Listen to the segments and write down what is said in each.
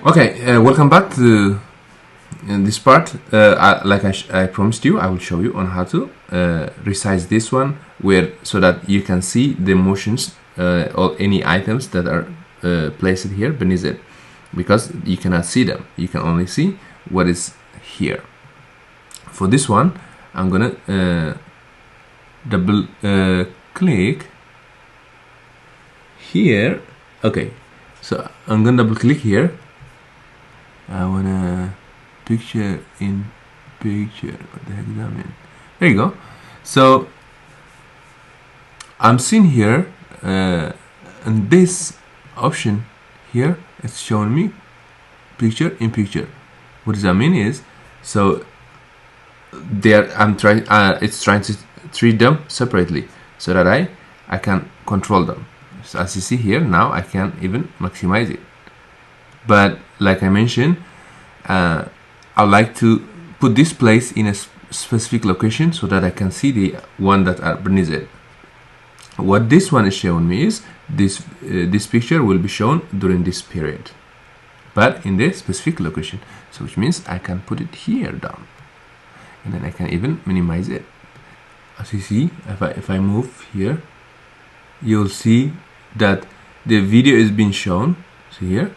Okay, welcome back to this part. Like I promised you, I will show you on how to resize this one so that you can see the motions or any items that are placed here beneath it, because you cannot see them. You can only see what is here. For this one, I'm gonna double click here. Okay, so I'm gonna double click here. I wanna picture in picture. What the heck does that mean? There you go. So I'm seeing here, and this option here, it's showing me picture in picture. What does that mean is, so there it's trying to treat them separately so that I can control them. So as you see here, now I can even maximize it. But like I mentioned, I like to put this place in a specific location so that I can see the one that are beneath it. What this one is showing me is this picture will be shown during this period, but in this specific location. So which means I can put it here down, and then I can even minimize it. As you see, if I move here, you'll see that the video is being shown. See here,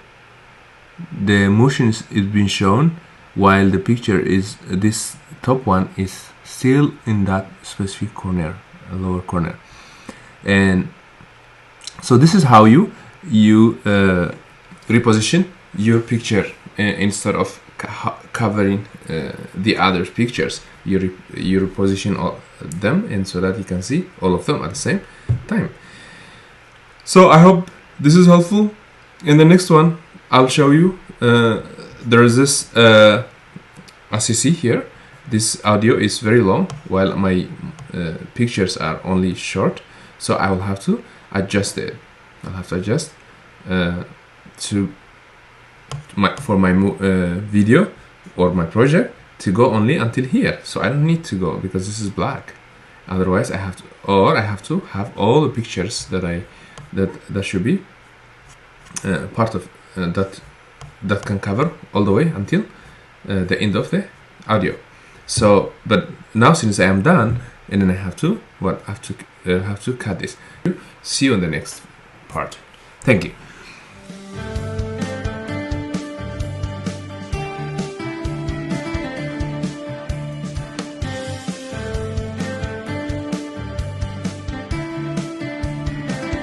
the motions is being shown, while the picture is, this top one is still in that specific corner, lower corner. And so this is how you reposition your picture instead of covering the other pictures. You reposition all them, and so that you can see all of them at the same time. So I hope this is helpful. In the next one, I'll show you there is this as you see here, this audio is very long while my pictures are only short, so I will have to adjust it. I'll have to adjust for my video or my project to go only until here, so I don't need to go because this is black. Otherwise I have to have all the pictures that should be part of that can cover all the way until the end of the audio. So, but now since I am done, and then I have to cut this. See you on the next part. Thank you.